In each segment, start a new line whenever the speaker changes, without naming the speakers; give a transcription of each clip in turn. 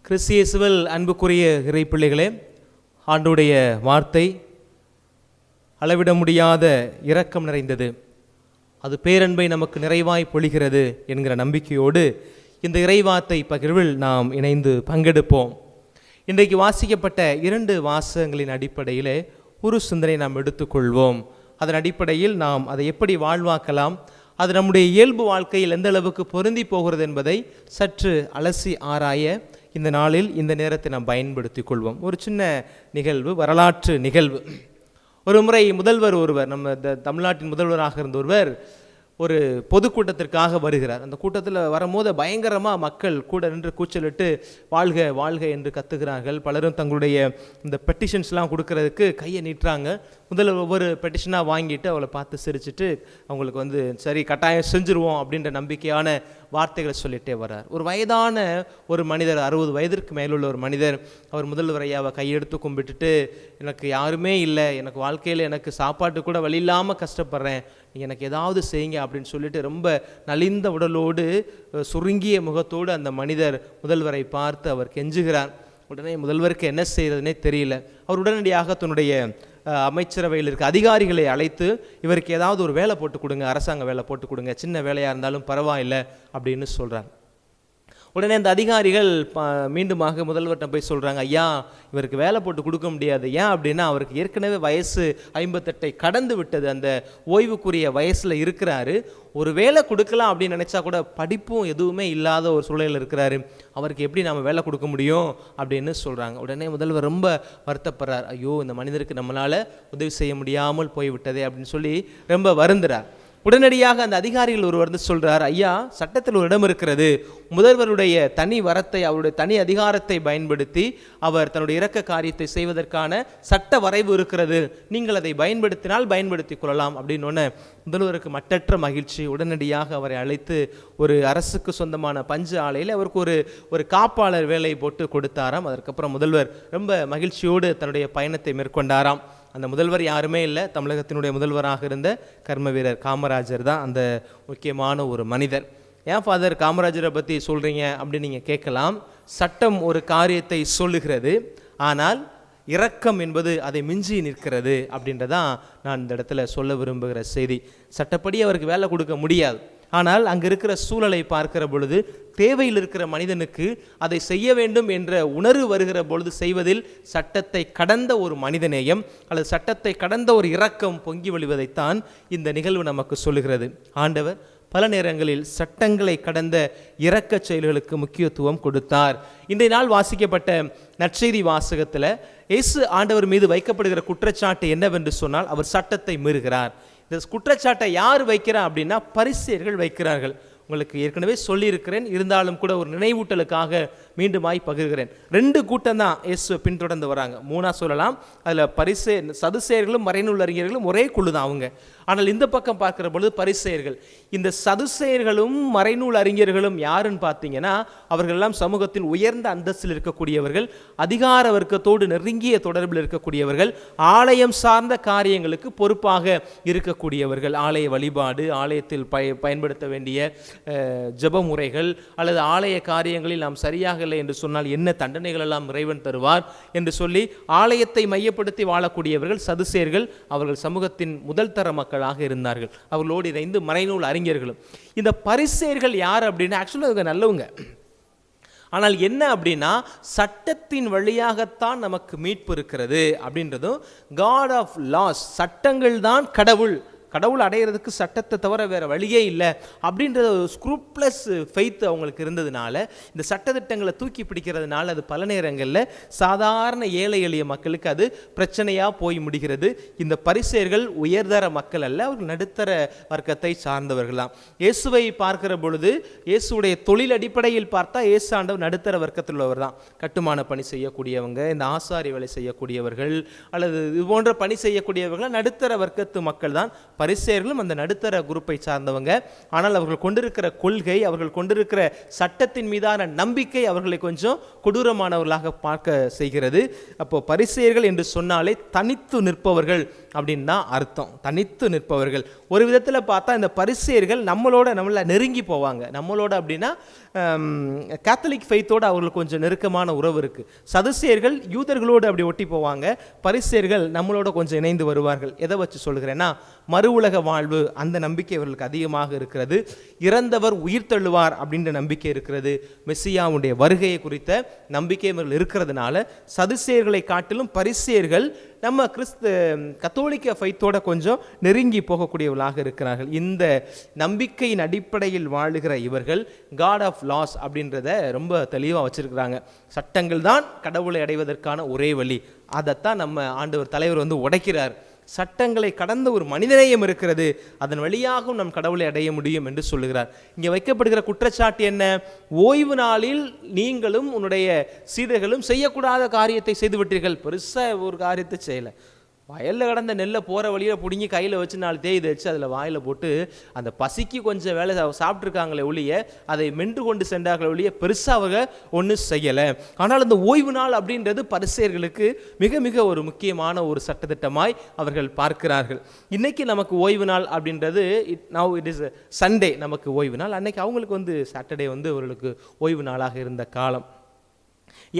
கிறிஸ்து இயேசுவில் அன்புக்குரிய இறை பிள்ளைகளே, ஆண்டுடைய வார்த்தை அளவிட முடியாத இரக்கம் நிறைந்தது. அது பேரன்பை நமக்கு நிறைவாய் பொழிகிறது என்கிற நம்பிக்கையோடு இந்த இறைவார்த்தை பகிர்வில் நாம் இணைந்து பங்கெடுப்போம். இன்றைக்கு வாசிக்கப்பட்ட 2 வாசகங்களின் அடிப்படையிலே ஒரு சிந்தனை நாம் எடுத்துக்கொள்வோம். அதன் அடிப்படையில் நாம் அதை எப்படி வாழ்வாக்கலாம், அது நம்முடைய இயல்பு வாழ்க்கையில் எந்த அளவுக்கு பொருந்தி போகிறது என்பதை சற்று அலசி ஆராய இந்த நாளில் இந்த நேரத்தை நாம் பயன்படுத்தி கொள்வோம். ஒரு சின்ன நிகழ்வு, வரலாற்று நிகழ்வு. ஒரு முறை முதல்வர் ஒருவர், நம்ம தமிழ்நாட்டின் முதல்வராக இருந்த ஒருவர் ஒரு பொதுக்கூட்டத்திற்காக வருகிறார். அந்த கூட்டத்தில் வரும்போது பயங்கரமாக மக்கள் கூட நின்று கூச்சலிட்டு வாழ்க வாழ்க என்று கத்துகிறார்கள். பலரும் தங்களுடைய இந்த பெட்டிஷன்ஸ்லாம் கொடுக்கறதுக்கு கையை நீட்டுறாங்க. முதல்ல ஒவ்வொரு பெட்டிஷனாக வாங்கிட்டு அவளை பார்த்து சிரிச்சுட்டு அவங்களுக்கு சரி கட்டாயம் செஞ்சுருவோம் அப்படின்ற நம்பிக்கையான வார்த்தைகளை சொல்லிகிட்டே வர்றார். ஒரு வயதான ஒரு மனிதர், 60 வயதிற்கு மேலுள்ள ஒரு மனிதர், அவர் முதல்வர் ஐயாவை கையெடுத்து கும்பிட்டுட்டு, எனக்கு யாருமே இல்லை, எனக்கு வாழ்க்கையில் எனக்கு சாப்பாட்டு கூட வழி இல்லாமல் கஷ்டப்படுறேன், நீங்கள் எனக்கு ஏதாவது செய்யுங்க அப்படின்னு சொல்லிட்டு ரொம்ப நலிந்த உடலோடு சுருங்கிய முகத்தோடு அந்த மனிதர் முதல்வரை பார்த்து அவர் கெஞ்சுகிறார். உடனே முதல்வருக்கு என்ன செய்கிறதுனே தெரியல. அவர் உடனடியாக தன்னுடைய அமைச்சரவையில் இருக்க அதிகாரிகளை அழைத்து, இவருக்கு ஏதாவது ஒரு வேலை போட்டு கொடுங்க, அரசாங்க வேலை போட்டு கொடுங்க, சின்ன வேலையாக இருந்தாலும் பரவாயில்லை அப்படின்னு சொல்கிறார். உடனே அந்த அதிகாரிகள் மீண்டுமாக முதல்வர்கிட்ட போய் சொல்கிறாங்க, ஐயா இவருக்கு வேலை போட்டு கொடுக்க முடியாது. ஏன் அப்படின்னா அவருக்கு ஏற்கனவே வயசு 58 கடந்து விட்டது, அந்த ஓய்வுக்குரிய வயசில் இருக்கிறாரு. ஒரு வேலை கொடுக்கலாம் அப்படின்னு நினச்சா கூட படிப்பும் எதுவுமே இல்லாத ஒரு சூழலில் இருக்கிறாரு, அவருக்கு எப்படி நாம் வேலை கொடுக்க முடியும் அப்படின்னு சொல்கிறாங்க. உடனே முதல்வர் ரொம்ப வருத்தப்படுறார். ஐயோ இந்த மனிதருக்கு நம்மளால் உதவி செய்ய முடியாமல் போய்விட்டதே அப்படின்னு சொல்லி ரொம்ப வருந்துறார். உடனடியாக அந்த அதிகாரிகள் ஒருவர் சொல்றார், ஐயா சட்டத்தில் ஒரு இடம் இருக்கிறது, முதல்வருடைய தனி வரத்தை, அவருடைய தனி அதிகாரத்தை பயன்படுத்தி அவர் தன்னுடைய இரக்க காரியத்தை செய்வதற்கான சட்ட வரைவு இருக்கிறது, நீங்கள் அதை பயன்படுத்தினால் பயன்படுத்தி கொள்ளலாம் அப்படின்னு முதல்வருக்கு மட்டற்ற மகிழ்ச்சி. உடனடியாக அவரை அழைத்து ஒரு அரசுக்கு சொந்தமான பஞ்சு ஆலையில் அவருக்கு ஒரு காப்பாளர் வேலை போட்டு கொடுத்தாராம். அதற்கப்புறம் முதல்வர் ரொம்ப மகிழ்ச்சியோடு தன்னுடைய பயணத்தை மேற்கொண்டாராம். அந்த முதல்வர் யாருமே இல்லை, தமிழகத்தினுடைய முதல்வராக இருந்த கர்ம வீரர் காமராஜர் தான் அந்த முக்கியமான ஒரு மனிதர். ஏன் ஃபாதர் காமராஜரை பற்றி சொல்கிறீங்க அப்படின்னு நீங்கள் கேட்கலாம். சட்டம் ஒரு காரியத்தை சொல்லுகிறது, ஆனால் இரக்கம் என்பது அதை மிஞ்சி நிற்கிறது அப்படின்றதான் நான் இந்த இடத்துல சொல்ல விரும்புகிற செய்தி. சட்டப்படி அவருக்கு வேலை கொடுக்க முடியாது, ஆனால் அங்கே இருக்கிற சூழலை பார்க்கிற பொழுது தேவையில் இருக்கிற மனிதனுக்கு அதை செய்ய வேண்டும் என்ற உணர்வு வருகிற பொழுது செய்வதில் சட்டத்தை கடந்த ஒரு மனிதநேயம் அல்லது சட்டத்தை கடந்த ஒரு இரக்கம் பொங்கி வழிவதைத்தான் இந்த நிகழ்வு நமக்கு சொல்லுகிறது. ஆண்டவர் பல நேரங்களில் சட்டங்களை கடந்த இரக்க செயல்களுக்கு முக்கியத்துவம் கொடுத்தார். இன்றைய நாள் வாசிக்கப்பட்ட நற்செய்தி வாசகத்தில் இயேசு ஆண்டவர் மீது வைக்கப்படுகிற குற்றச்சாட்டு என்னவென்று சொன்னால், அவர் சட்டத்தை மீறுகிறார். இந்த குற்றச்சாட்டை யார் வைக்கிறார் அப்படின்னா பரிசேயர்கள் வைக்கிறார்கள். உங்களுக்கு ஏற்கனவே சொல்லியிருக்கிறேன், இருந்தாலும் கூட ஒரு நினைவூட்டலுக்காக மீண்டுமாய் பகிர்கிறேன். 2 கூட்டம் தான் இயேசுவை பின்தொடர்ந்து வராங்க. 3 சொல்லலாம். அதில் சதுசேயர்களும் மறைநூல் அறிஞர்களும் ஒரே குழு தான் அவங்க. ஆனால் இந்த பக்கம் பார்க்கிற பொழுது பரிசேயர்கள். இந்த சதுசேயர்களும் மறைநூல் அறிஞர்களும் யாருன்னு பார்த்தீங்கன்னா, அவர்கள் எல்லாம் சமூகத்தில் உயர்ந்த அந்தஸ்தில் இருக்கக்கூடியவர்கள், அதிகார வர்க்கத்தோடு நெருங்கிய தொடர்பில் இருக்கக்கூடியவர்கள், ஆலயம் சார்ந்த காரியங்களுக்கு பொறுப்பாக இருக்கக்கூடியவர்கள். ஆலய வழிபாடு, ஆலயத்தில் பயன்படுத்த வேண்டிய ஜெப முறைகள் அல்லது ஆலய காரியங்களில் நாம் சரியாக இல்லை என்று சொன்னால் என்ன தண்டனைகள் எல்லாம் இறைவன் தருவார் என்று சொல்லி ஆலயத்தை மையப்படுத்தி வாழக்கூடியவர்கள் சதுசேயர்கள். அவர்கள் சமூகத்தின் முதல் தர மக்களாக இருந்தார்கள். அவர்களோடு இணைந்து மறைநூல் அறிஞர்களும். இந்த பரிசேயர்கள் யார் அப்படின்னா, ஆக்சுவலாக நல்லவங்க, ஆனால் என்ன அப்படின்னா சட்டத்தின் வழியாகத்தான் நமக்கு மீட்பு இருக்கிறது அப்படின்றதும், காட் ஆஃப் லாஸ், சட்டங்கள் தான் கடவுள், கடவுள் அடையிறதுக்கு சட்டத்தை தவிர வேறு வழியே இல்லை அப்படின்ற ஒரு ஸ்க்ரூப்லெஸ் ஃபெய்த் அவங்களுக்கு இருந்ததுனால இந்த சட்டத்திட்டங்களை தூக்கி பிடிக்கிறதுனால அது பல நேரங்களில் சாதாரண ஏழை எளிய மக்களுக்கு அது பிரச்சனையாக போய் முடிகிறது. இந்த பரிசேயர்கள் உயர்தர மக்கள் அல்ல, அவர்கள் நடுத்தர வர்க்கத்தை சார்ந்தவர்களாம். இயேசுவை பார்க்கிற பொழுது இயேசுடைய தொழில் அடிப்படையில் பார்த்தா இயேசு ஆண்டவர் நடுத்தர வர்க்கத்தில் உள்ளவர் தான். கட்டுமான பணி செய்யக்கூடியவங்க, இந்த ஆசாரி வேலை செய்யக்கூடியவர்கள் அல்லது இது போன்ற பணி செய்யக்கூடியவர்கள் நடுத்தர வர்க்கத்து மக்கள் தான் பரிசேயர்களும் அந்த நடுத்தர குரூப்பை சார்ந்தவங்க. ஆனால் அவர்கள் கொண்டிருக்கிற கொள்கை, அவர்கள் கொண்டிருக்கிற சட்டத்தின் மீதான நம்பிக்கை அவர்களை கொஞ்சம் கொடூரமானவர்களாக பார்க்க செய்கிறது. அப்போ பரிசேயர்கள் என்று சொன்னாலே தனித்து நிற்பவர்கள் அப்படின்னு தான் அர்த்தம். தனித்து நிற்பவர்கள். ஒரு விதத்தில் பார்த்தா இந்த பரிசேயர்கள் நம்மள நெருங்கி போவாங்க. நம்மளோட அப்படின்னா கேத்தலிக் ஃபெய்த்தோடு அவர்களுக்கு கொஞ்சம் நெருக்கமான உறவு இருக்குது. சதுசேயர்கள் யூதர்களோடு அப்படி ஒட்டி போவாங்க. பரிசேயர்கள் நம்மளோட கொஞ்சம் இணைந்து வருவார்கள். எதை வச்சு சொல்கிறேன்னா, மறு உலக வாழ்வு அந்த நம்பிக்கை அவர்களுக்கு அதிகமாக இருக்கிறது. இறந்தவர் உயிர் தள்ளுவார் அப்படின்ற நம்பிக்கை இருக்கிறது. மெசியாவுடைய வருகையை குறித்த நம்பிக்கை இவர்கள் இருக்கிறதுனால சதுசேயர்களை காட்டிலும் பரிசேயர்கள் நம்ம கத்தோலிக்க ஃபைத்தோட கொஞ்சம் நெருங்கி போகக்கூடியவர்களாக இருக்கிறார்கள். இந்த நம்பிக்கையின் அடிப்படையில் வாழுகிற இவர்கள் காட் ஆஃப் லாஸ் அப்படின்றத ரொம்ப தெளிவாக வச்சிருக்கிறாங்க. சட்டங்கள் தான் கடவுளை அடைவதற்கான ஒரே வழி. அதைத்தான் நம்ம ஆண்டவர் தலைவர் உடைக்கிறார். சட்டங்களை கடந்த ஒரு மனிதநேயம் இருக்கிறது, அதன் வழியாகவும் நம் கடவுளை அடைய முடியும் என்று சொல்லுகிறார். இங்கே வைக்கப்படுகிற குற்றச்சாட்டு என்ன? ஓய்வு நாளில் நீங்களும் உன்னுடைய சீடர்களும் செய்யக்கூடாத காரியத்தை செய்துவிட்டீர்கள். பெருசாக ஒரு காரியத்தை செய்யலை. வயலில் கடந்த நெல்லை போகிற வழியில் பிடுங்கி கையில் வச்சு 4 தேய் வச்சு அதில் வாயில் போட்டு அந்த பசிக்கு கொஞ்சம் வேலை சாப்பிட்ருக்காங்களே ஒழிய, அதை மென்று கொண்டு சென்றார்களே ஒழிய பெருசாக அவங்க ஒன்றும் செய்யலை. ஆனால் அந்த ஓய்வு நாள் அப்படின்றது பரிசேயர்களுக்கு மிக மிக ஒரு முக்கியமான ஒரு சட்டத்திட்டமாய் அவர்கள் பார்க்கிறார்கள். இன்றைக்கி நமக்கு ஓய்வு நாள் அப்படின்றது இட் இஸ் சண்டே நமக்கு ஓய்வு நாள். அன்னைக்கு அவங்களுக்கு சாட்டர்டே அவர்களுக்கு ஓய்வு நாளாக இருந்த காலம்.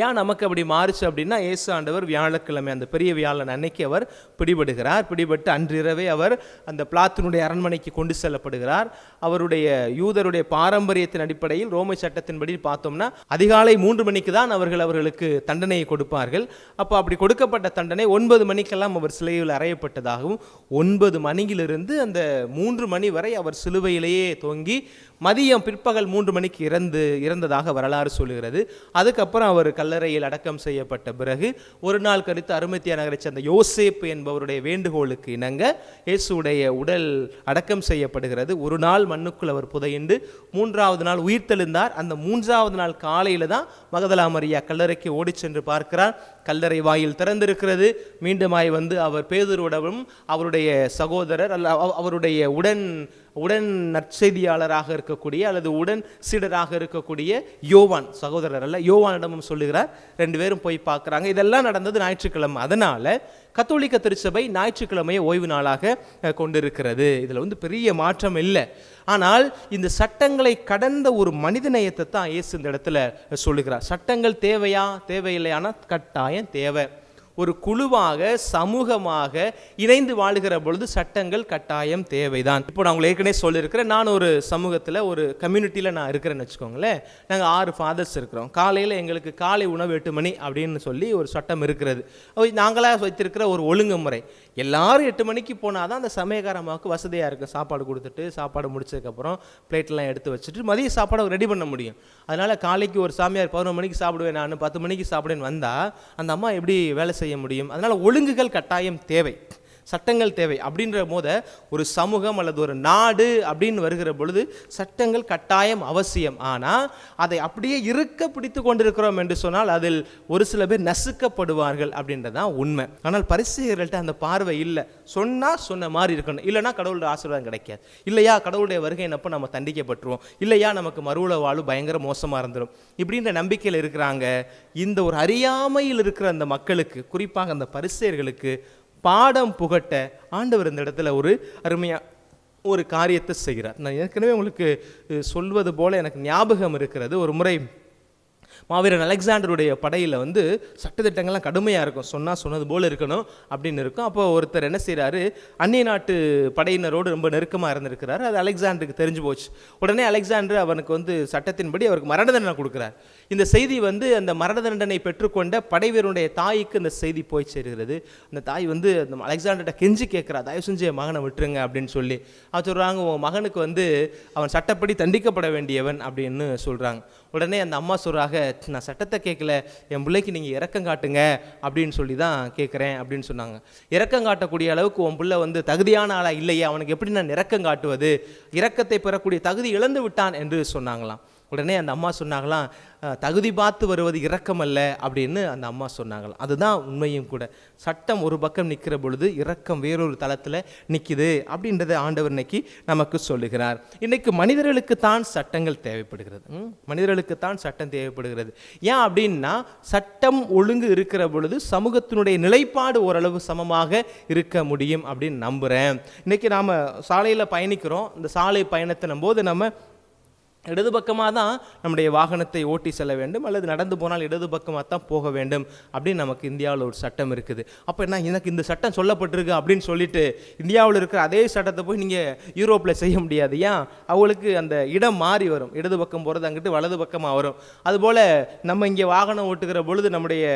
ஏன் நமக்கு அப்படி மாறுச்சு அப்படின்னா, இயேசு ஆண்டவர் வியாழக்கிழமை அந்த பெரிய வியாழன் அன்னைக்கு அவர் பிடிபடுகிறார். பிடிபட்டு அன்றிரவே அவர் அந்த பிளாத்தினுடைய அரண்மனைக்கு கொண்டு செல்லப்படுகிறார். அவருடைய யூதருடைய பாரம்பரியத்தின் அடிப்படையில் ரோமை சட்டத்தின்படி பார்த்தோம்னா அதிகாலை 3 மணிக்கு தான் அவர்களுக்கு தண்டனையை கொடுப்பார்கள். அப்போ அப்படி கொடுக்கப்பட்ட தண்டனை 9 மணிக்கெல்லாம் அவர் சிலுவையில் அறையப்பட்டதாகவும், 9 மணியிலிருந்து அந்த 3 மணி வரை அவர் சிலுவையிலேயே தொங்கி மதியம் பிற்பகல் 3 மணிக்கு இறந்ததாக வரலாறு சொல்லுகிறது. அதுக்கப்புறம் அவர் கல்லறையில் அடக்கம் செய்யப்பட்ட பிறகு ஒரு நாள் கழித்து அருமத்தியா நகரை சேர்ந்த யோசேப்பு என்பவருடைய வேண்டுகோளுக்கு இணங்க இயேசுடைய உடல் அடக்கம் செய்யப்படுகிறது. ஒரு நாள் மண்ணுக்குள் அவர் புதையுண்டு 3வது நாள் உயிர்த்தெழுந்தார். அந்த 3வது நாள் காலையில் தான் மகதலா மரியா கல்லறைக்கு ஓடி சென்று பார்க்கிறார். கல்லறை வாயில் திறந்திருக்கிறது. மீண்டுமாய் அவர் பேதுருவுடனும் அவருடைய சகோதரர் அவருடைய உடன் நற்செய்தியாளராக இருக்கக்கூடிய அல்லது உடன் சீடராக இருக்கக்கூடிய யோவான், சகோதரர் அல்ல யோவானிடமும் சொல்லுகிறார். 2 பேரும் போய் பார்க்குறாங்க. இதெல்லாம் நடந்தது ஞாயிற்றுக்கிழமை. அதனால கத்தோலிக்க திருச்சபை ஞாயிற்றுக்கிழமையை ஓய்வு நாளாக கொண்டிருக்கிறது. இதில் பெரிய மாற்றம் இல்லை. ஆனால் இந்த சட்டங்களை கடந்த ஒரு மனிதநேயத்தை தான் இயேசு இந்த இடத்துல சொல்லுகிறார். சட்டங்கள் தேவையா தேவையில்லையான கட்டாயம் தேவை. ஒரு குழுவாக சமூகமாக இணைந்து வாழுகிற பொழுது சட்டங்கள் கட்டாயம் தேவைதான். இப்போ நான் உங்களுக்கு ஏற்கனவே சொல்லியிருக்கிறேன், நான் ஒரு சமூகத்தில் ஒரு கம்யூனிட்டியில் நான் இருக்கிறேன்னு வச்சுக்கோங்களேன். நாங்கள் 6 ஃபாதர்ஸ் இருக்கிறோம். காலையில் எங்களுக்கு காலை உணவு 8 மணி அப்படின்னு சொல்லி ஒரு சட்டம் இருக்கிறது. நாங்களாக வைத்திருக்கிற ஒரு ஒழுங்குமுறை. எல்லாரும் 8 மணிக்கு போனால் தான் அந்த சமயக்காரமாவுக்கு வசதியாக இருக்கும். சாப்பாடு கொடுத்துட்டு சாப்பாடு முடிச்சதுக்கப்புறம் பிளேட்லாம் எடுத்து வச்சுட்டு மதிய சாப்பாடை ரெடி பண்ண முடியும். அதனால் காலைக்கு ஒரு சாமியார் 11 மணிக்கு சாப்பிடுவேன், நான் 10 மணிக்கு சாப்பிடுவேன்னு வந்தால் அந்த அம்மா எப்படி வேலை செய்ய முடியும்? அதனால் ஒழுங்குகள் கட்டாயம் தேவை, சட்டங்கள் தேவை. அப்படின்ற போத ஒரு சமூகம் அல்லது ஒரு நாடு அப்படின்னு வருகிற பொழுது சட்டங்கள் கட்டாயம் அவசியம். ஆனால் அதை அப்படியே இருக்க பிடித்து கொண்டிருக்கிறோம் என்று சொன்னால் அதில் ஒரு சில பேர் நசுக்கப்படுவார்கள் அப்படின்றதான் உண்மை. ஆனால் பரிசேயர்கள்ட்ட அந்த பார்வை இல்லை. சொன்னால் சொன்ன மாதிரி இருக்கணும், இல்லைனா கடவுளுடைய ஆசீர்வாதம் கிடைக்காது, இல்லையா கடவுளுடைய வருகையினப்போ நம்ம தண்டிக்கப்பட்டுருவோம், இல்லையா நமக்கு மறுவுல வாழ்வு பயங்கர மோசமாக இருந்துடும், இப்படின்ற நம்பிக்கையில் இருக்கிறாங்க. இந்த ஒரு அறியாமையில் இருக்கிற அந்த மக்களுக்கு, குறிப்பாக அந்த பரிசேயர்களுக்கு பாடம் புகட்ட ஆண்டவர் இந்த இடத்துல ஒரு அருமையாக ஒரு காரியத்தை செய்கிறார். நான் ஏற்கனவே உங்களுக்கு சொல்வது போல எனக்கு ஞாபகம் இருக்கிறது. ஒரு முறை மாவீரன் அலெக்சாண்டருடைய படையில் சட்டத்திட்டங்கள்லாம் கடுமையாக இருக்கும். சொன்னது போல் இருக்கணும் அப்படின்னு இருக்கும். அப்போ ஒருத்தர் என்ன செய்கிறாரு, அந்நிய நாட்டு படையினரோடு ரொம்ப நெருக்கமாக இருந்திருக்கிறாரு. அது அலெக்சாண்டருக்கு தெரிஞ்சு போச்சு. உடனே அலெக்சாண்டர் அவனுக்கு சட்டத்தின்படி அவருக்கு மரண தண்டனை கொடுக்குறார். இந்த செய்தி அந்த மரண தண்டனை பெற்றுக்கொண்ட படைவீரனுடைய தாய்க்கு இந்த செய்தி போய் சேருகிறது. அந்த தாய் அந்த அலெக்சாண்டர்கிட்ட கெஞ்சி கேட்குறா, தயவு செஞ்சு என் மகனை விட்டுருங்க அப்படின்னு சொல்லி. அவர் சொல்கிறாங்க, உன் மகனுக்கு அவன் சட்டப்படி தண்டிக்கப்பட வேண்டியவன் அப்படின்னு சொல்கிறாங்க. உடனே அந்த அம்மா சொல்கிறாங்க, நான் சட்டத்தை கேட்கல, என் பிள்ளைக்கு நீங்கள் இரக்கம் காட்டுங்க அப்படின்னு சொல்லி தான் கேட்குறேன் அப்படின்னு சொன்னாங்க. இரக்கம் காட்டக்கூடிய அளவுக்கு உன் பிள்ளை தகுதியான ஆளாக இல்லையே, அவனுக்கு எப்படி நான் இரக்கம் காட்டுவது, இரக்கத்தை பெறக்கூடிய தகுதி இழந்து விட்டான் என்று சொன்னாங்களாம். உடனே அந்த அம்மா சொன்னாங்களாம், தகுதி பார்த்து வருவது இரக்கம் அல்ல அப்படின்னு அந்த அம்மா சொன்னாங்களாம். அதுதான் உண்மையும் கூட. சட்டம் ஒரு பக்கம் நிற்கிற பொழுது இரக்கம் வேறொரு தளத்தில் நிற்கிது அப்படின்றத ஆண்டவர் இன்னைக்கு நமக்கு சொல்லுகிறார். இன்னைக்கு மனிதர்களுக்கு தான் சட்டங்கள் தேவைப்படுகிறது. மனிதர்களுக்கு தான் சட்டம் தேவைப்படுகிறது. ஏன் அப்படின்னா, சட்டம் ஒழுங்கு இருக்கிற பொழுது சமூகத்தினுடைய நிலைப்பாடு ஓரளவு சமமாக இருக்க முடியும் அப்படின்னு நம்புகிறேன். இன்னைக்கு நாம் சாலையில் பயணிக்கிறோம். இந்த சாலை பயணத்தின் போது நம்ம இடது பக்கமாக தான் நம்முடைய வாகனத்தை ஓட்டி செல்ல வேண்டும், அல்லது நடந்து போனால் இடது பக்கமாக தான் போக வேண்டும் அப்படின்னு நமக்கு இந்தியாவில் ஒரு சட்டம் இருக்குது. அப்போ என்ன, எனக்கு இந்த சட்டம் சொல்லப்பட்டிருக்கு அப்படின்னு சொல்லிட்டு இந்தியாவில் இருக்கிற அதே சட்டத்தை போய் நீங்கள் யூரோப்பில் செய்ய முடியாது. ஏன், அவங்களுக்கு அந்த இடம் மாறி வரும். இடது பக்கம் போகிறது அங்கிட்டு வலது பக்கமாக வரும். அதுபோல் நம்ம இங்கே வாகனம் ஓட்டுகிற பொழுது நம்முடைய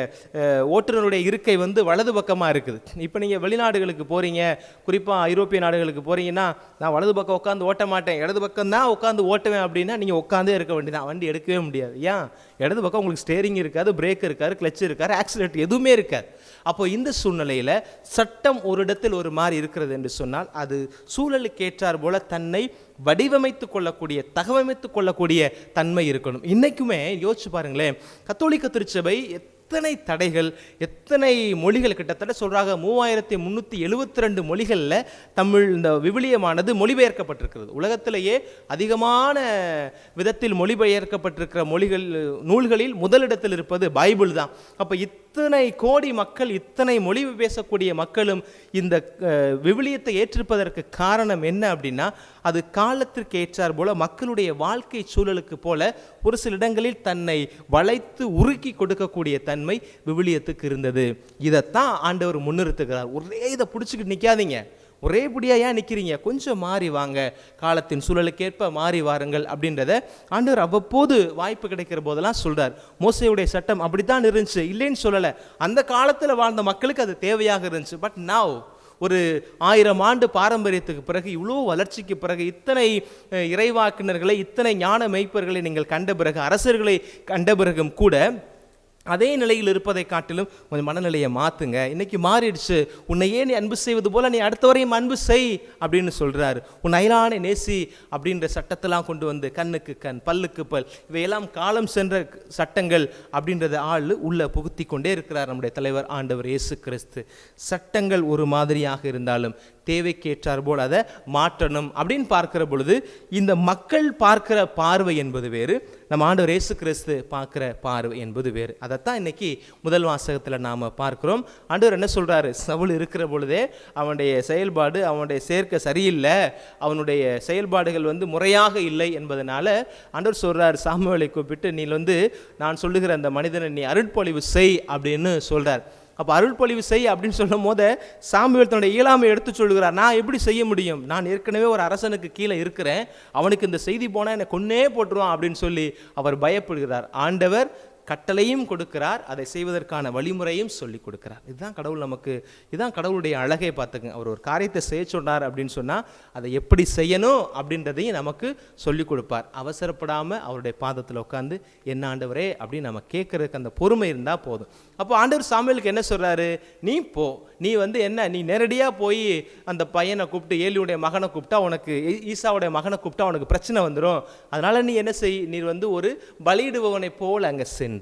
ஓட்டுநருடைய இருக்கை வந்து வலது பக்கமாக இருக்குது. இப்போ நீங்கள் வெளிநாடுகளுக்கு போகிறீங்க, குறிப்பாக ஐரோப்பிய நாடுகளுக்கு போகிறீங்கன்னா, நான் வலது பக்கம் உட்காந்து ஓட்ட மாட்டேன், இடது பக்கம் தான் உட்காந்து ஓட்டுவேன் அப்படின்னா நீங்கள் உட்காந்தே இருக்க வேண்டியதான், வண்டி எடுக்கவே முடியாது. ஏன், இடது பக்கம் உங்களுக்கு ஸ்டேரிங் இருக்காது, பிரேக் இருக்காது, கிளச் இருக்காது, ஆக்சிலேட்டர் எதுவுமே இருக்காது. அப்போ இந்த சூழ்நிலையில் சட்டம் ஒரு இடத்தில் ஒரு மாதிரி இருக்கிறது என்று சொன்னால், அது சூழலுக்கு ஏற்றார் போல தன்னை வடிவமைத்து கொள்ளக்கூடிய, தகவமைத்து கொள்ளக்கூடிய தன்மை இருக்கணும். இன்றைக்குமே யோசிச்சு பாருங்களேன், கத்தோலிக்க திருச்சபை எத்தனை தடைகள், எத்தனை மொழிகள், கிட்டத்தட்ட சொல்கிறாங்க 3372 மொழிகளில் தமிழ் இந்த விவிலியமானது மொழிபெயர்க்கப்பட்டிருக்கிறது. உலகத்திலேயே அதிகமான விதத்தில் மொழிபெயர்க்கப்பட்டிருக்கிற நூல்களில் முதலிடத்தில் இருப்பது பைபிள் தான். அப்போ இத்தனை கோடி மக்கள், இத்தனை மொழி பேசக்கூடிய மக்களும் இந்த விவிலியத்தை ஏற்றிருப்பதற்கு காரணம் என்ன அப்படின்னா, அது காலத்திற்கு ஏற்றார் போல மக்களுடைய வாழ்க்கை சூழலுக்கு போல ஒரு சில இடங்களில் தன்னை வளைத்து உருக்கி கொடுக்கக்கூடிய தன்மை விவிலியத்துக்கு இருந்தது. இதைத்தான் ஆண்டவர் முன்னிறுத்துகிறார். ஒரே இதை பிடிச்சிக்கிட்டு நிற்காதீங்க, ஒரே படியா ஏன் நிற்கிறீங்க, கொஞ்சம் மாறி வாங்க, காலத்தின் சூழலுக்கேற்ப மாறி வாருங்கள் அப்படின்றத ஆண்டவர் அவ்வப்போது வாய்ப்பு கிடைக்கிற போதெல்லாம் சொல்றார். மோசேயுடைய சட்டம் அப்படித்தான் இருந்துச்சு, இல்லைன்னு சொல்லலை. அந்த காலத்தில் வாழ்ந்த மக்களுக்கு அது தேவையாக இருந்துச்சு. பட் நவ் ஒரு 1000 ஆண்டு பாரம்பரியத்துக்கு பிறகு, இவ்வளோ வளர்ச்சிக்கு பிறகு, இத்தனை இறைவாக்கினர்களை, இத்தனை ஞான மெய்ப்பர்களை நீங்கள் கண்ட பிறகு, அரசர்களை கண்ட பிறகும் கூட அதே நிலையில் இருப்பதை காட்டிலும் கொஞ்சம் மனநிலையை மாற்றுங்க, இன்னைக்கு மாறிடுச்சு, உன்னையே நீ அன்பு செய்வது போல நீ அடுத்தவரையும் அன்பு செய் அப்படின்னு சொல்கிறாரு. உன் அயலானை நேசி அப்படின்ற சட்டத்தெல்லாம் கொண்டு வந்து, கண்ணுக்கு கண், பல்லுக்கு பல், இவையெல்லாம் காலம் சென்ற சட்டங்கள் அப்படின்றத உள்ள புகுத்தி கொண்டே இருக்கிறார் நம்முடைய தலைவர் ஆண்டவர் இயேசு கிறிஸ்து. சட்டங்கள் ஒரு மாதிரியாக இருந்தாலும் தேவைக்கேற்றார் போல் அதை மாற்றணும் அப்படின்னு பார்க்கிற பொழுது, இந்த மக்கள் பார்க்கிற பார்வை என்பது வேறு, நம்ம ஆண்டவர் இயேசு கிறிஸ்து பார்க்கிற பார்வை என்பது வேறு. அதைத்தான் இன்னைக்கு முதல் வாசகத்தில் நாம் பார்க்கிறோம். ஆண்டவர் என்ன சொல்றாரு, சவுல் இருக்கிற பொழுதே அவனுடைய செயல்பாடு, அவனுடைய சேர்க்கை சரியில்லை, அவனுடைய செயல்பாடுகள் முறையாக இல்லை என்பதனால ஆண்டவர் சொல்றார், சாமுவேலை கூப்பிட்டு நீ நான் சொல்லுகிற அந்த மனிதனை நீ அருட்பொழிவு செய் அப்படின்னு சொல்றார். அப்போ அருள்பொழிவு செய் அப்படின்னு சொல்லும் போது சாமுவேல் தன்னுடைய இயலாமை எடுத்து சொல்லுகிறார். நான் எப்படி செய்ய முடியும், நான் ஏற்கனவே ஒரு அரசனுக்கு கீழே இருக்கிறேன், அவனுக்கு இந்த செய்தி போனால் என்னை கொன்னே போட்டுருவான் அப்படின்னு சொல்லி அவர் பயப்படுகிறார். ஆண்டவர் கட்டளையும் கொடுக்கிறார், அதை செய்வதற்கான வழிமுறையும் சொல்லி கொடுக்கிறார். இதுதான் கடவுள் நமக்கு, இதுதான் கடவுளுடைய அழகை பார்த்துங்க. அவர் ஒரு காரியத்தை செய்ய சொன்னார் அப்படின்னு சொன்னால் அதை எப்படி செய்யணும் அப்படின்றதையும் நமக்கு சொல்லி கொடுப்பார். அவசரப்படாமல் அவருடைய பாதத்தில் உட்காந்து என்ன ஆண்டவரே அப்படின்னு நம்ம கேட்கறதுக்கு அந்த பொறுமை இருந்தால் போதும். அப்போ ஆண்டவர் சாமுவேலுக்கு என்ன சொல்கிறாரு, நீ போ, நீ என்ன, நீ நேரடியாக போய் அந்த பையனை கூப்பிட்டு, ஏலியுடைய மகனை கூப்பிட்டா உனக்கு, ஈசாவுடைய மகனை கூப்பிட்டா உனக்கு பிரச்சனை வந்துடும். அதனால் நீ என்ன செய், நீ ஒரு பலியிடுபவனை போல் அங்கே சென்று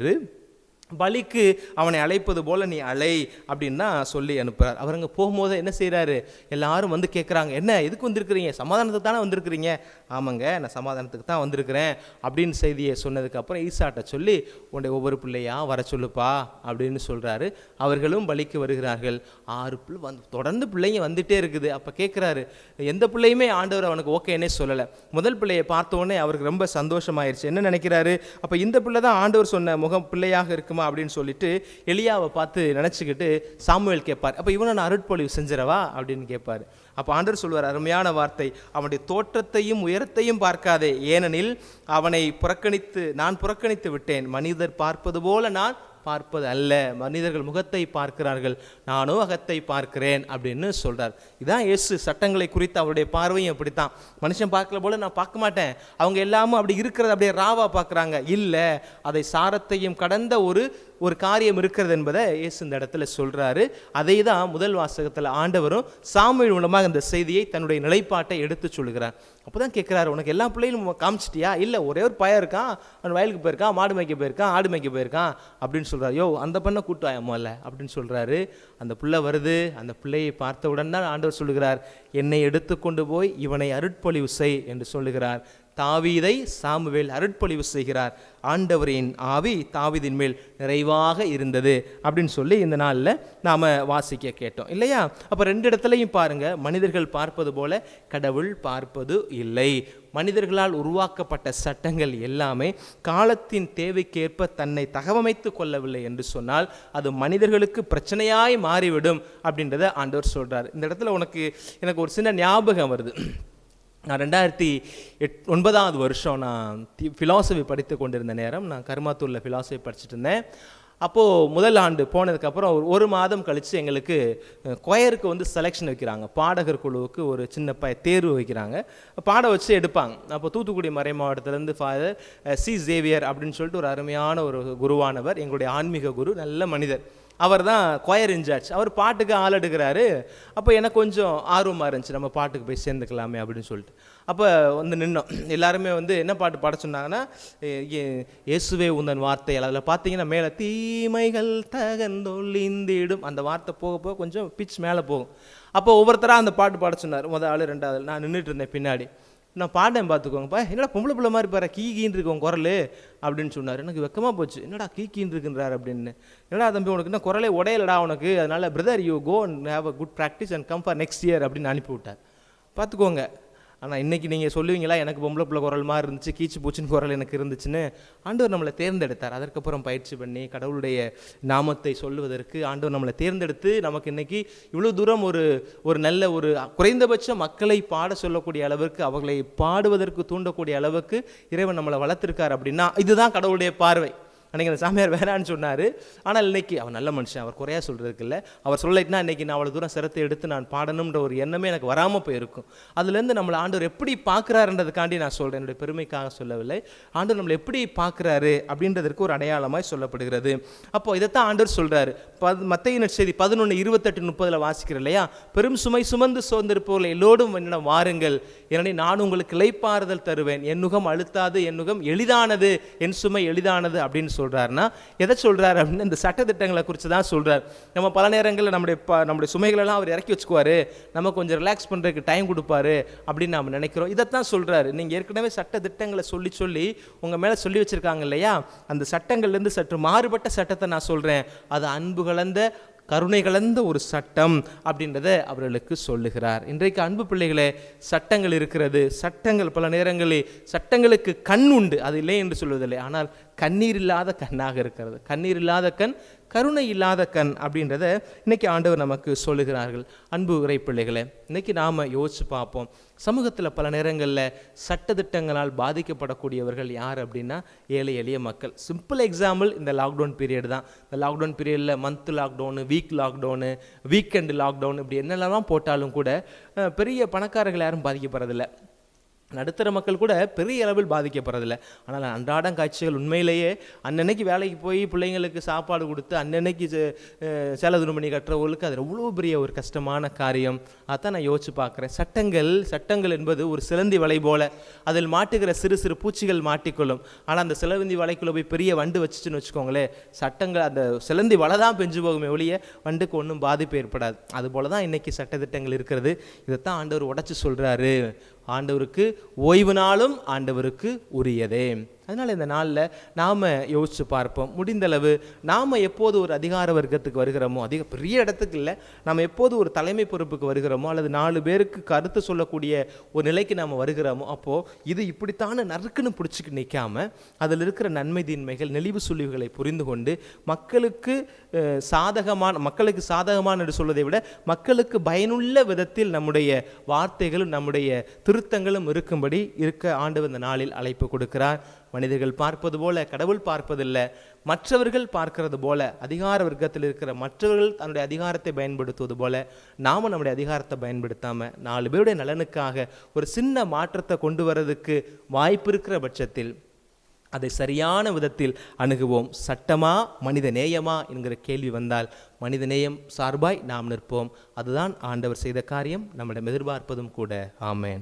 பலிக்கு அவனை அழைப்பது போல நீ அழை அப்படின்னு தான் சொல்லி அனுப்புகிறார். அவர் அங்கே போகும்போது என்ன செய்கிறாரு, எல்லாரும் கேட்குறாங்க, என்ன எதுக்கு வந்திருக்கிறீங்க, சமாதானத்துக்கு தானே வந்திருக்கிறீங்க. ஆமாங்க, நான் சமாதானத்துக்கு தான் வந்திருக்கிறேன் அப்படின்னு செய்தியை சொன்னதுக்கப்புறம் ஈசாட்ட சொல்லி உன்னுடைய ஒவ்வொரு பிள்ளையா வர சொல்லுப்பா அப்படின்னு சொல்கிறாரு. அவர்களும் பலிக்கு வருகிறார்கள். 6 பிள்ளை தொடர்ந்து பிள்ளைங்க வந்துட்டே இருக்குது. அப்போ கேட்குறாரு, எந்த பிள்ளையுமே ஆண்டவர் அவனுக்கு ஓகேன்னே சொல்லலை. முதல் பிள்ளையை பார்த்தோன்னே அவருக்கு ரொம்ப சந்தோஷமாயிருச்சு. என்ன நினைக்கிறாரு, அப்போ இந்த பிள்ளை தான் ஆண்டவர் சொன்ன முகம் பிள்ளையாக இருக்கும் அப்படின்னு சொல்லிட்டு எலியாவை பார்த்து நினச்சிக்கிட்டு சாமுவேல் கேட்பார், அப்போ இவனை நான் அருட்பொழிவு செஞ்சிடவா அப்படின்னு கேட்பார். அப்போ ஆண்டவர் சொல்வார், அருமையான வார்த்தை, அவனுடைய தோற்றத்தையும் உயரத்தையும் பார்க்காதே, ஏனெனில் அவனை நான் புறக்கணித்து விட்டேன், மனிதர் பார்ப்பது போல நான் பார்ப்பது அல்ல, மனிதர்கள் முகத்தை பார்க்கிறார்கள், நானோ அகத்தை பார்க்கிறேன் அப்படின்னு சொல்றார். இதான் இயேசு சட்டங்களை குறித்து அவருடைய பார்வையும் அப்படித்தான். மனுஷன் பார்க்கல போல நான் பார்க்க மாட்டேன், அவங்க எல்லாமும் அப்படி இருக்கிறது அப்படியே ராவா பார்க்குறாங்க, இல்லை, அதை சாரத்தையும் கடந்த ஒரு ஒரு காரியம் இருக்கிறது என்பதை இயேசு இந்த இடத்துல சொல்றாரு. அதை தான் முதல் வாசகத்தில் ஆண்டவரும் சாமுவேல் மூலமாக இந்த செய்தியை தன்னுடைய நிலைப்பாட்டை எடுத்து சொல்கிறார். அப்போதான் கேட்குறாரு, உனக்கு எல்லா பிள்ளைகளும் காமிச்சிட்டியா? இல்லை, ஒரே ஒரு பையன் இருக்கான், அவன் வயலுக்கு போயிருக்கான், மாடு மேய்க்க போயிருக்கான், ஆடு மேய்க்க போயிருக்கான் அப்படின்னு சொல்கிறார். யோ, அந்த பண்ண கூட்டாயமோ இல்லை அப்படின்னு சொல்கிறாரு. அந்த பிள்ளை வருது. அந்த பிள்ளையை பார்த்தவுடன் தான் ஆண்டவர் சொல்லுகிறார், என்னை எடுத்துக்கொண்டு போய் இவனை அருட்பொழிவு செய் என்று சொல்லுகிறார். தாவீதை சாமுவேல் அருட்பொழிவு செய்கிறார். ஆண்டவரின் ஆவி தாவீதின் மேல் நிறைவாக இருந்தது அப்படின்னு சொல்லி இந்த நாளில் நாம் வாசிக்க கேட்டோம் இல்லையா? அப்போ ரெண்டு இடத்துலையும் பாருங்க, மனிதர்கள் பார்ப்பது போல கடவுள் பார்ப்பது இல்லை. மனிதர்களால் உருவாக்கப்பட்ட சட்டங்கள் எல்லாமே காலத்தின் தேவைக்கேற்ப தன்னை தகவமைத்து கொள்ளவில்லை என்று சொன்னால் அது மனிதர்களுக்கு பிரச்சனையாய் மாறிவிடும் அப்படின்றத ஆண்டவர் சொல்றார். இந்த இடத்துல எனக்கு ஒரு சின்ன ஞாபகம் வருது. நான் 2009 வருஷம் நான் ஃபிலாசபி படித்து கொண்டிருந்த நேரம், நான் கருமாத்தூரில் ஃபிலாசபி படிச்சுட்டு இருந்தேன். அப்போது முதல் ஆண்டு போனதுக்கப்புறம் ஒரு மாதம் கழித்து எங்களுக்கு கொயருக்கு செலெக்ஷன் வைக்கிறாங்க. பாடகர் குழுவுக்கு ஒரு சின்ன தேர்வு வைக்கிறாங்க, பாட வச்சு எடுப்பாங்க. அப்போ தூத்துக்குடி மறை மாவட்டத்திலேருந்து ஃபாதர் சி சேவியர் அப்படின்னு சொல்லிட்டு ஒரு அருமையான ஒரு குருவானவர், எங்களுடைய ஆன்மீக குரு, நல்ல மனிதர். அவர் தான் கொயர் இன்சார்ஜ். அவர் பாட்டுக்கு ஆள் எடுக்கிறாரு. அப்போ எனக்கு கொஞ்சம் ஆர்வமாக இருந்துச்சு, நம்ம பாட்டுக்கு போய் சேர்ந்துக்கலாமே அப்படின்னு சொல்லிட்டு. அப்போ நின்னோம். எல்லாருமே என்ன பாட்டு பாட சொன்னாங்கன்னா, இயேசுவே உந்தன் வார்த்தை. அதில் பார்த்தீங்கன்னா மேலே தீமைகள் தகந்தொழிந்திடும் அந்த வார்த்தை போக போக கொஞ்சம் பிச் மேலே போகும். அப்போ ஒவ்வொருத்தராக அந்த பாட்டு பாட சொன்னார். முதல் ஆள், ரெண்டாவது. நான் நின்றுட்டு இருந்தேன் பின்னாடி. நான் பாட்டேன், பார்த்துக்கோங்கப்பா, என்னடா பொம்பளை பிள்ளை மாதிரி பாரு, கீன்னு இருக்கோம் குரல் அப்படின்னு சொன்னார். எனக்கு வெக்கமாக போச்சு, என்னடா கீன்னு இருக்குன்றார் அப்படின்னு. என்னடா தம்பி, உனக்கு என்ன குரலே உடையலடா உனக்கு, அதனால brother you go and have a good practice and come for next year அப்படின்னு அனுப்பி விட்டார். பார்த்துக்கோங்க. ஆனால் இன்றைக்கி நீங்கள் சொல்லுவீங்களா, எனக்கு பொம்பளை பிள்ளை குரல் மாதிரி இருந்துச்சு, கீச்சு பூச்சின்னு குரல் எனக்கு இருந்துச்சுன்னு. ஆண்டவர் நம்மளை தேர்ந்தெடுத்தார். அதற்கப்புறம் பயிற்சி பண்ணி கடவுளுடைய நாமத்தை சொல்லுவதற்கு ஆண்டவர் நம்மளை தேர்ந்தெடுத்து நமக்கு இன்றைக்கி இவ்வளோ தூரம் ஒரு நல்ல ஒரு குறைந்தபட்ச மக்களை பாட சொல்லக்கூடிய அளவுக்கு, அவர்களை பாடுவதற்கு தூண்டக்கூடிய அளவுக்கு இறைவன் நம்மளை வளர்த்துருக்கார். அப்படின்னா இதுதான் கடவுளுடைய பார்வை. அன்றைக்கி அந்த சாமியார் வேணான்னு சொன்னார். ஆனால் இன்றைக்கி அவர் நல்ல மனுஷன், அவர் குறையா சொல்கிறதுக்கு இல்லை. அவர் சொல்லிட்டுனா இன்றைக்கி நான் அவ்வளோ தூரம் சிரத்தை எடுத்து நான் பாடணுன்ற ஒரு எண்ணமே எனக்கு வராமல் போயிருக்கும். அதுலேருந்து நம்மளை ஆண்டவர் எப்படி பார்க்குறாருன்றதுக்காண்டி நான் சொல்கிறேன், என்னுடைய பெருமைக்காக சொல்லவில்லை. ஆண்டவர் நம்மளை எப்படி பார்க்குறாரு அப்படின்றதற்கு ஒரு அடையாளமாய் சொல்லப்படுகிறது. அப்போது இதைத்தான் ஆண்டவர் சொல்கிறாரு. மத்தேயு நற்செய்தி 11:28-30 வாசிக்கிறேன் இல்லையா? பெரும் சுமை சுமந்து சோர்ந்திருப்பவர்கள் எல்லோரும் என்னிடம் வாருங்கள், ஏனெனே நான் உங்களுக்கு இளைப்பாறுதல் தருவேன். என் நுகம் அழுத்தாது, என் நுகம் எளிதானது, என் சுமை எளிதானது அப்படின்னு சொல்றாருன்னா எதை சொல்றாரு அப்படின்னு இந்த சட்டத்திட்டங்களை குறித்து தான் சொல்றாரு. நம்ம பல நேரங்களில் நம்முடைய சுமைகளெல்லாம் அவர் இறக்கி வச்சுக்குவாரு, நம்ம கொஞ்சம் ரிலாக்ஸ் பண்ணுறதுக்கு டைம் கொடுப்பாரு அப்படின்னு நாம் நினைக்கிறோம். இதைத்தான் சொல்றாரு. நீங்கள் ஏற்கனவே சட்டத்திட்டங்களை சொல்லி உங்கள் மேலே சொல்லி வச்சிருக்காங்க இல்லையா? அந்த சட்டங்கள்லேருந்து சற்று மாறுபட்ட சட்டத்தை நான் சொல்கிறேன். அது அன்பு கலந்த கருணை கலந்த ஒரு சட்டம் அப்படின்றத அவர்களுக்கு சொல்லுகிறார். இன்றைக்கு அன்பு பிள்ளைகளே, சட்டங்கள் இருக்கிறது. சட்டங்கள் பல நேரங்களில் சட்டங்களுக்கு கண் உண்டு, அது இல்லை என்று சொல்வதில்லை. ஆனால் கண்ணீர் இல்லாத கண்ணாக இருக்கிறது. கண்ணீர் இல்லாத கண், கருணை இல்லாத கண் அப்படின்றத இன்னைக்கு ஆண்டவர் நமக்கு சொல்லுகிறார்கள். அன்பு இறை பிள்ளைகளே, இன்னைக்கு நாம் யோசிச்சு பார்ப்போம். சமூகத்தில் பல நேரங்களில் சட்டத்திட்டங்களால் பாதிக்கப்படக்கூடியவர்கள் யார் அப்படின்னா ஏழை எளிய மக்கள். சிம்பிள் எக்ஸாம்பிள் இந்த லாக்டவுன் பீரியட் தான். இந்த லாக்டவுன் பீரியடில் month lockdown, week lockdown, weekend lockdown, இப்படி என்னெல்லாம் போட்டாலும் கூட பெரிய பணக்காரர்கள் யாரும் பாதிக்கப்படுறதில்லை. நடுத்தர மக்கள் கூட பெரிய அளவில் பாதிக்கப்படுறதில்லை. ஆனால் அன்றாடம் காட்சிகள் உண்மையிலேயே அன்னன்னைக்கு வேலைக்கு போய் பிள்ளைங்களுக்கு சாப்பாடு கொடுத்து அன்னன்னைக்கு சேலை துணிமணி கட்டுறவங்களுக்கு அது எவ்வளோ பெரிய ஒரு கஷ்டமான காரியம். அதான் நான் யோசிச்சு பார்க்குறேன். சட்டங்கள் என்பது ஒரு சிலந்தி வலை போல, அதில் மாட்டுகிற சிறு சிறு பூச்சிகள் மாட்டிக்கொள்ளும். ஆனால் அந்த சிலந்தி வலைக்குள்ளே போய் பெரிய வண்டு வச்சுச்சுன்னு வச்சுக்கோங்களேன், சட்டங்கள் அந்த சிலந்தி வலை தான் பெஞ்சு போகுமே ஒழிய வண்டுக்கு ஒன்றும் பாதிப்பு ஏற்படாது. அதுபோல தான் இன்றைக்கி சட்டத்திட்டங்கள் இருக்கிறது. இதைத்தான் ஆண்டவர் உடைச்சு சொல்கிறாரு. ஆண்டவருக்கு ஓய்வு நாளும் ஆண்டவருக்கு உரியதே. அதனால் இந்த நாளில் நாம் யோசித்து பார்ப்போம். முடிந்தளவு நாம் எப்போது ஒரு அதிகார வர்க்கத்துக்கு வருகிறோமோ, பெரிய இடத்துக்கு இல்லை, நாம் எப்போது ஒரு தலைமை பொறுப்புக்கு வருகிறோமோ அல்லது 4 பேருக்கு கருத்து சொல்லக்கூடிய ஒரு நிலைக்கு நாம் வருகிறோமோ, அப்போது இது இப்படித்தான நறுக்குன்னு பிடிச்சிக்கு நிற்காமல் அதில் இருக்கிற நன்மை தீன்மைகள், நெளிவு சுழிவுகளை புரிந்து கொண்டு மக்களுக்கு சாதகமான என்று சொல்வதை விட மக்களுக்கு பயனுள்ள விதத்தில் நம்முடைய வார்த்தைகளும் நம்முடைய திருத்தங்களும் இருக்கும்படி இருக்க ஆண்டவர் இந்த நாளில் அழைப்பு கொடுக்கிறார். மனிதர்கள் பார்ப்பது போல கடவுள் பார்ப்பதில்லை, மற்றவர்கள் பார்க்கிறது போல, அதிகார வர்க்கத்தில் இருக்கிற மற்றவர்கள் தன்னுடைய அதிகாரத்தை பயன்படுத்துவது போல நாம நம்முடைய அதிகாரத்தை பயன்படுத்தாமல் 4 பேருடைய நலனுக்காக ஒரு சின்ன மாற்றத்தை கொண்டு வரதுக்கு வாய்ப்பு இருக்கிற பட்சத்தில் அதை சரியான விதத்தில் அணுகுவோம். சட்டமா மனித நேயமா என்கிற கேள்வி வந்தால் மனித நேயம் சார்பாய் நாம் நிற்போம். அதுதான் ஆண்டவர் செய்த காரியம், நம்மிடம் எதிர்பார்ப்பதும் கூட. ஆமென்.